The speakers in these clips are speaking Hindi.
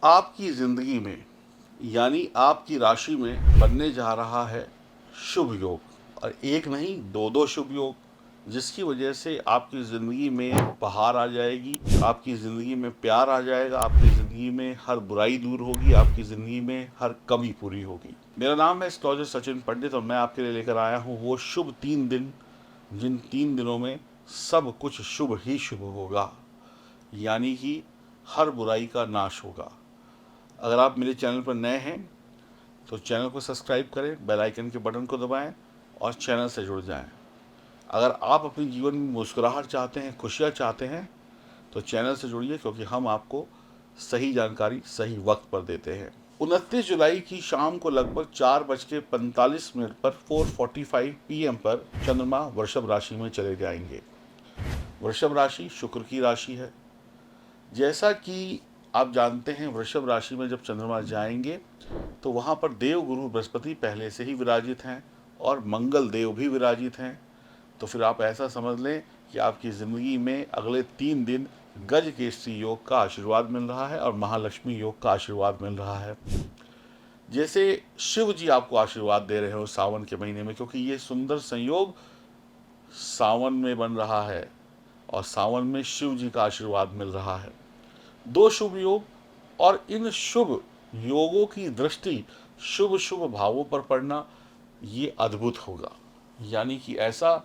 आपकी ज़िंदगी में यानी आपकी राशि में बनने जा रहा है शुभ योग, और एक नहीं दो दो शुभ योग, जिसकी वजह से आपकी ज़िंदगी में बहार आ जाएगी, आपकी ज़िंदगी में प्यार आ जाएगा, आपकी ज़िंदगी में हर बुराई दूर होगी, आपकी ज़िंदगी में हर कमी पूरी होगी। मेरा नाम है एस्ट्रोलॉजर सचिन पंडित और मैं आपके लिए लेकर आया हूँ वो शुभ 3 दिन, जिन 3 दिनों में सब कुछ शुभ ही शुभ होगा, यानी कि हर बुराई का नाश होगा। अगर आप मेरे चैनल पर नए हैं तो चैनल को सब्सक्राइब करें, बेल आइकन के बटन को दबाएं और चैनल से जुड़ जाएं। अगर आप अपने जीवन में मुस्कुराहट चाहते हैं, खुशियाँ चाहते हैं, तो चैनल से जुड़िए, क्योंकि हम आपको सही जानकारी सही वक्त पर देते हैं। 29 जुलाई की शाम को लगभग 4:45 पर 4:45 PM पर चंद्रमा वृषभ राशि में चले जाएंगे। वृषभ राशि शुक्र की राशि है। जैसा कि आप जानते हैं, वृषभ राशि में जब चंद्रमा जाएंगे तो वहाँ पर देव गुरु बृहस्पति पहले से ही विराजित हैं और मंगल देव भी विराजित हैं। तो फिर आप ऐसा समझ लें कि आपकी ज़िंदगी में अगले 3 दिन गज केसरी योग का आशीर्वाद मिल रहा है और महालक्ष्मी योग का आशीर्वाद मिल रहा है। जैसे शिव जी आपको आशीर्वाद दे रहे हो सावन के महीने में, क्योंकि ये सुंदर संयोग सावन में बन रहा है और सावन में शिव जी का आशीर्वाद मिल रहा है। दो शुभ योग, और इन शुभ योगों की दृष्टि शुभ शुभ भावों पर पड़ना ये अद्भुत होगा। यानी कि ऐसा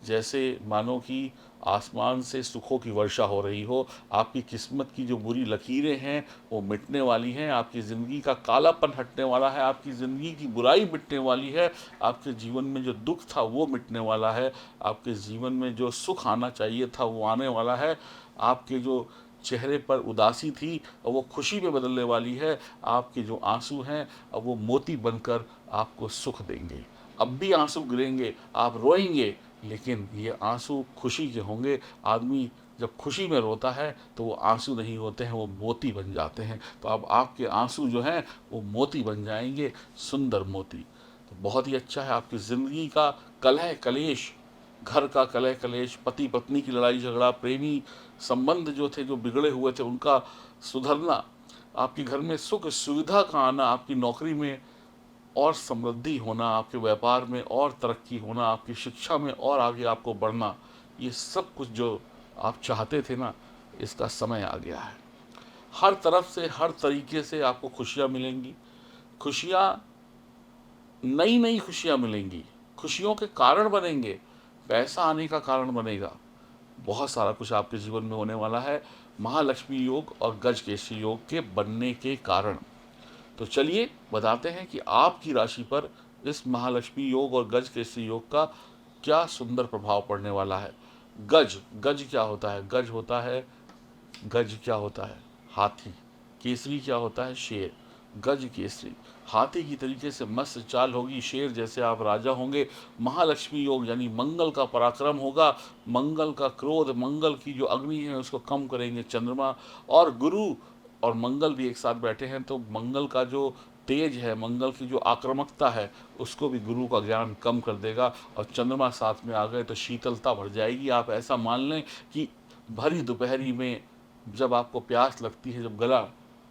जैसे मानो कि आसमान से सुखों की वर्षा हो रही हो। आपकी किस्मत की जो बुरी लकीरें हैं वो मिटने वाली हैं, आपकी ज़िंदगी का कालापन हटने वाला है, आपकी ज़िंदगी की बुराई मिटने वाली है, आपके जीवन में जो दुख था वो मिटने वाला है, आपके जीवन में जो सुख आना चाहिए था वो आने वाला है, आपके जो चेहरे पर उदासी थी और वो खुशी में बदलने वाली है, आपके जो आंसू हैं अब वो मोती बनकर आपको सुख देंगे। अब भी आंसू गिरेंगे, आप रोएंगे, लेकिन ये आंसू खुशी के होंगे। आदमी जब खुशी में रोता है तो वो आंसू नहीं होते हैं, वो मोती बन जाते हैं। तो अब आपके आंसू जो हैं वो मोती बन जाएंगे, सुंदर मोती। तो बहुत ही अच्छा है। आपकी ज़िंदगी का कलह कलेश, घर का कलह कलेश, पति पत्नी की लड़ाई झगड़ा, प्रेमी संबंध जो थे, जो बिगड़े हुए थे, उनका सुधरना, आपके घर में सुख सुविधा का आना, आपकी नौकरी में और समृद्धि होना, आपके व्यापार में और तरक्की होना, आपकी शिक्षा में और आगे आपको बढ़ना, ये सब कुछ जो आप चाहते थे ना, इसका समय आ गया है। हर तरफ से हर तरीके से आपको खुशियाँ मिलेंगी। खुशियाँ, नई नई खुशियाँ मिलेंगी, खुशियों के कारण बनेंगे, पैसा आने का कारण बनेगा, बहुत सारा कुछ आपके जीवन में होने वाला है महालक्ष्मी योग और गज केसरी योग के बनने के कारण। तो चलिए बताते हैं कि आपकी राशि पर इस महालक्ष्मी योग और गज केसरी योग का क्या सुंदर प्रभाव पड़ने वाला है। गज, गज क्या होता है? गज होता है, गज क्या होता है? हाथी। केसरी क्या होता है? शेर। गज केसरी, हाथी की तरीके से मस्त चाल होगी, शेर जैसे आप राजा होंगे। महालक्ष्मी योग यानी मंगल का पराक्रम होगा, मंगल का क्रोध, मंगल की जो अग्नि है उसको कम करेंगे चंद्रमा और गुरु, और मंगल भी एक साथ बैठे हैं तो मंगल का जो तेज है, मंगल की जो आक्रामकता है, उसको भी गुरु का ज्ञान कम कर देगा। और चंद्रमा साथ में आ गए तो शीतलता बढ़ जाएगी। आप ऐसा मान लें कि भरी दोपहरी में जब आपको प्यास लगती है, जब गला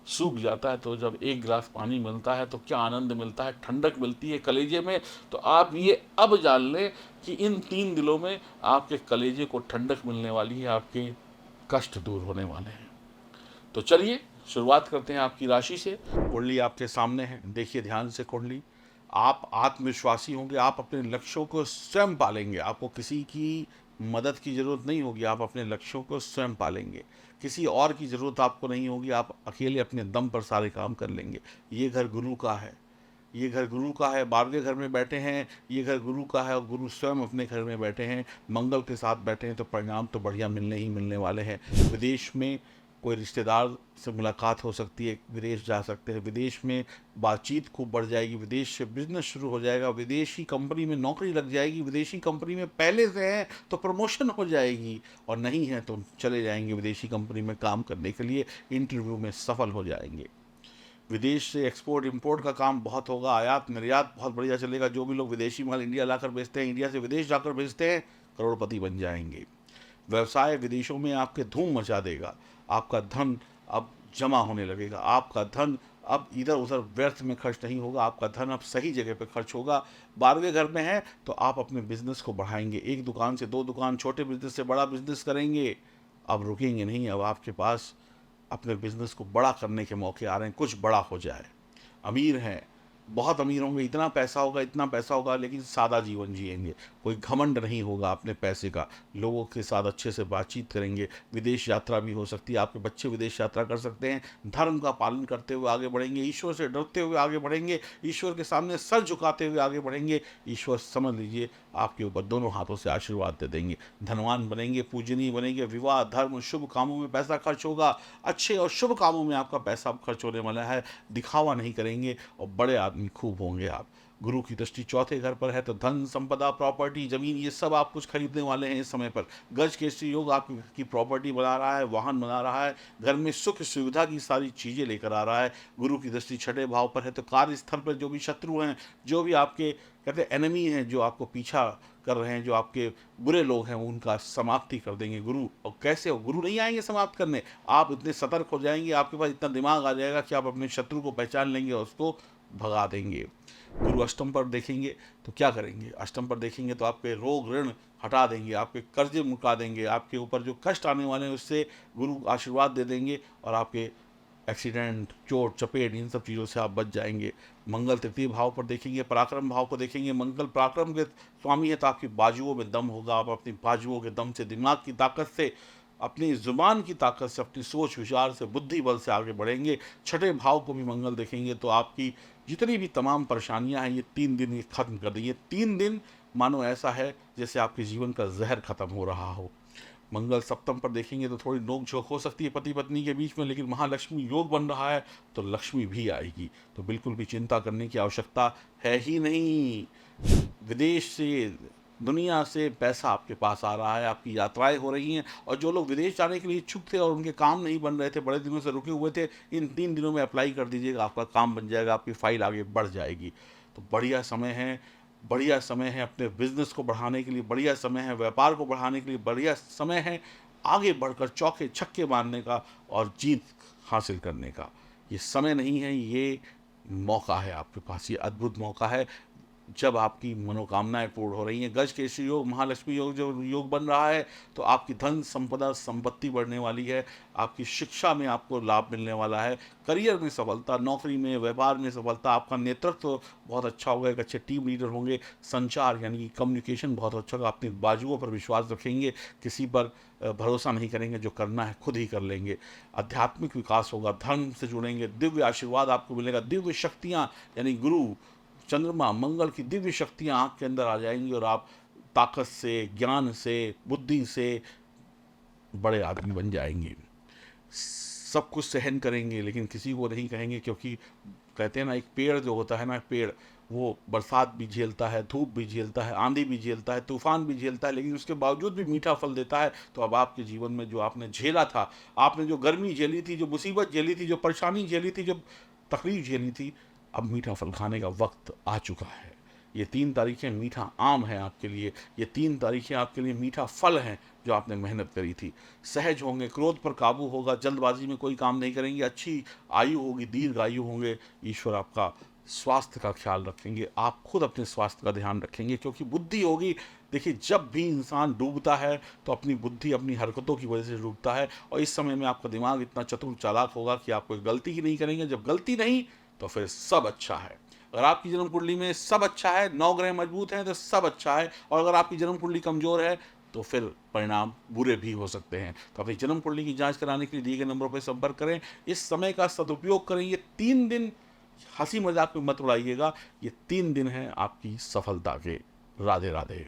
सूख जाता है, तो जब एक गिलास पानी मिलता है तो क्या आनंद मिलता है, ठंडक मिलती है कलेजे में। तो आप ये अब जान लें कि इन 3 दिनों में आपके कलेजे को ठंडक मिलने वाली है, आपके कष्ट दूर होने वाले हैं। तो चलिए शुरुआत करते हैं आपकी राशि से। कुंडली आपके सामने है, देखिए ध्यान से कुंडली। आप आत्मविश्वासी होंगे, आप अपने लक्ष्यों को स्वयं पालेंगे, आपको किसी की मदद की ज़रूरत नहीं होगी, आप अपने लक्ष्यों को स्वयं पालेंगे, किसी और की ज़रूरत आपको नहीं होगी, आप अकेले अपने दम पर सारे काम कर लेंगे। ये घर गुरु का है, ये घर गुरु का है, 12वें घर में बैठे हैं, ये घर गुरु का है और गुरु स्वयं अपने घर में बैठे हैं, मंगल के साथ बैठे हैं, तो परिणाम तो बढ़िया मिलने ही मिलने वाले हैं। विदेश में कोई रिश्तेदार से मुलाकात हो सकती है, विदेश जा सकते हैं, विदेश में बातचीत खूब बढ़ जाएगी, विदेश से बिजनेस शुरू हो जाएगा, विदेशी कंपनी में नौकरी लग जाएगी, विदेशी कंपनी में पहले से हैं तो प्रमोशन हो जाएगी, और नहीं है तो चले जाएंगे विदेशी कंपनी में काम करने के लिए, इंटरव्यू में सफल हो जाएंगे। विदेश से एक्सपोर्ट इंपोर्ट का काम बहुत होगा, आयात निर्यात बहुत बढ़िया चलेगा। जो भी लोग विदेशी माल इंडिया लाकर बेचते हैं, इंडिया से विदेश जाकर बेचते हैं, करोड़पति बन जाएंगे। व्यवसाय विदेशों में आपके धूम मचा देगा, आपका धन अब जमा होने लगेगा। आपका धन अब इधर-उधर व्यर्थ में खर्च नहीं होगा, आपका धन अब सही जगह पे खर्च होगा। 12वें घर में है तो आप अपने बिज़नेस को बढ़ाएँगे, 1 दुकान से 2 दुकान, छोटे बिज़नेस से बड़ा बिज़नेस करेंगे। अब रुकेंगे नहीं, अब आपके पास अपने बिज़नेस को बड़ा करने के मौके आ रहे हैं, कुछ बड़ा हो जाए। अमीर हैं, बहुत अमीर होंगे, इतना पैसा होगा लेकिन सादा जीवन जिएँगे। कोई घमंड नहीं होगा अपने पैसे का, लोगों के साथ अच्छे से बातचीत करेंगे, विदेश यात्रा भी हो सकती है, आपके बच्चे विदेश यात्रा कर सकते हैं, धर्म का पालन करते हुए आगे बढ़ेंगे, ईश्वर से डरते हुए आगे बढ़ेंगे, ईश्वर के सामने सर झुकाते हुए आगे बढ़ेंगे। ईश्वर समझ लीजिए आपके ऊपर दोनों हाथों से आशीर्वाद दे देंगे, धनवान बनेंगे, पूजनीय बनेंगे, विवाह, धर्म, शुभ कामों में पैसा खर्च होगा, अच्छे और शुभ कामों में आपका पैसा खर्च होने वाला है, दिखावा नहीं करेंगे और बड़े आदमी खूब होंगे आप। गुरु की दृष्टि चौथे घर पर है तो धन, संपदा, प्रॉपर्टी, जमीन ये सब आप कुछ खरीदने वाले हैं इस समय पर। गज केसरी योग आपकी घर की प्रॉपर्टी बना रहा है, वाहन बना रहा है, घर में सुख सुविधा की सारी चीज़ें लेकर आ रहा है। गुरु की दृष्टि छठे भाव पर है तो कार्यस्थल पर जो भी शत्रु हैं, जो भी आपके कहते हैं एनिमी हैं, जो आपको पीछा कर रहे हैं, जो आपके बुरे लोग हैं, उनका समाप्ति कर देंगे गुरु। और कैसे हो? गुरु नहीं आएंगे समाप्त करने, आप इतने सतर्क हो जाएंगे, आपके पास इतना दिमाग आ जाएगा कि आप अपने शत्रु को पहचान लेंगे और उसको भगा देंगे। गुरु अष्टम पर देखेंगे तो क्या करेंगे? अष्टम पर देखेंगे तो आपके रोग ऋण हटा देंगे, आपके कर्जे मुका देंगे, आपके ऊपर जो कष्ट आने वाले हैं उससे गुरु आशीर्वाद दे देंगे और आपके एक्सीडेंट, चोट, चपेट इन सब चीज़ों से आप बच जाएंगे। मंगल तृतीय भाव पर देखेंगे, पराक्रम भाव को देखेंगे, मंगल पराक्रम के स्वामी है तो आपकी बाजुओं में दम होगा, आप अपनी बाजुओं के दम से, दिमाग की ताकत से, अपनी ज़ुबान की ताकत से, अपनी सोच विचार से, बुद्धि बल से आगे बढ़ेंगे। छठे भाव को भी मंगल देखेंगे तो आपकी जितनी भी तमाम परेशानियां हैं ये 3 दिन ये खत्म कर देंगे। 3 दिन मानो ऐसा है जैसे आपके जीवन का जहर खत्म हो रहा हो। मंगल सप्तम पर देखेंगे तो थोड़ी नोक झोंक हो सकती है पति पत्नी के बीच में, लेकिन महालक्ष्मी योग बन रहा है तो लक्ष्मी भी आएगी, तो बिल्कुल भी चिंता करने की आवश्यकता है ही नहीं। विदेश से, दुनिया से पैसा आपके पास आ रहा है, आपकी यात्राएं हो रही हैं, और जो लोग विदेश जाने के लिए इच्छुक थे और उनके काम नहीं बन रहे थे, बड़े दिनों से रुके हुए थे, इन 3 दिनों में अप्लाई कर दीजिएगा, आपका काम बन जाएगा, आपकी फाइल आगे बढ़ जाएगी। तो बढ़िया समय है, बढ़िया समय है अपने बिजनेस को बढ़ाने के लिए, बढ़िया समय है व्यापार को बढ़ाने के लिए, बढ़िया समय है आगे बढ़कर चौके छक्के मारने का और जीत हासिल करने का। ये समय नहीं है, ये मौका है आपके पास, ये अद्भुत मौका है जब आपकी मनोकामनाएं पूर्ण हो रही हैं। गज केसरी योग, महालक्ष्मी योग जो योग बन रहा है तो आपकी धन संपदा संपत्ति बढ़ने वाली है, आपकी शिक्षा में आपको लाभ मिलने वाला है, करियर में सफलता, नौकरी में, व्यापार में सफलता, आपका नेतृत्व बहुत अच्छा होगा, एक अच्छे टीम लीडर होंगे, संचार यानी कि कम्युनिकेशन बहुत अच्छा होगा, अपनी बाजुओं पर विश्वास रखेंगे, किसी पर भरोसा नहीं करेंगे, जो करना है खुद ही कर लेंगे। आध्यात्मिक विकास होगा, धर्म से जुड़ेंगे, दिव्य आशीर्वाद आपको मिलेगा, दिव्य शक्तियाँ यानी गुरु, चंद्रमा, मंगल की दिव्य शक्तियाँ आँख के अंदर आ जाएंगी और आप ताकत से, ज्ञान से, बुद्धि से बड़े आदमी बन जाएंगे। सब कुछ सहन करेंगे लेकिन किसी को नहीं कहेंगे, क्योंकि कहते हैं ना, एक पेड़ जो होता है ना, पेड़ वो बरसात भी झेलता है, धूप भी झेलता है, आंधी भी झेलता है, तूफान भी झेलता है, लेकिन उसके बावजूद भी मीठा फल देता है। तो अब आपके जीवन में जो आपने झेला था, आपने जो गर्मी झेली थी, जो मुसीबत झेली थी, जो परेशानी झेली थी, जो तकलीफ झेली थी, अब मीठा फल खाने का वक्त आ चुका है। ये 3 तारीखें मीठा आम है आपके लिए, ये 3 तारीखें आपके लिए मीठा फल हैं जो आपने मेहनत करी थी। सहज होंगे, क्रोध पर काबू होगा, जल्दबाजी में कोई काम नहीं करेंगे, अच्छी आयु होगी, दीर्घ आयु होंगे, ईश्वर आपका स्वास्थ्य का ख्याल रखेंगे, आप खुद अपने स्वास्थ्य का ध्यान रखेंगे, क्योंकि बुद्धि होगी। देखिए, जब भी इंसान डूबता है तो अपनी बुद्धि, अपनी हरकतों की वजह से डूबता है, और इस समय में आपका दिमाग इतना चतुर चालाक होगा कि आप कोई गलती ही नहीं करेंगे। जब गलती नहीं तो फिर सब अच्छा है। अगर आपकी जन्म कुंडली में सब अच्छा है, 9 ग्रह मजबूत हैं तो सब अच्छा है, और अगर आपकी जन्म कुंडली कमजोर है तो फिर परिणाम बुरे भी हो सकते हैं। तो अपनी जन्म कुंडली की जांच कराने के लिए दिए गए नंबरों पर संपर्क करें, इस समय का सदुपयोग करें। ये 3 दिन हंसी मजाक में मत उड़ाइएगा, ये 3 दिन हैं आपकी सफलता के। राधे राधे।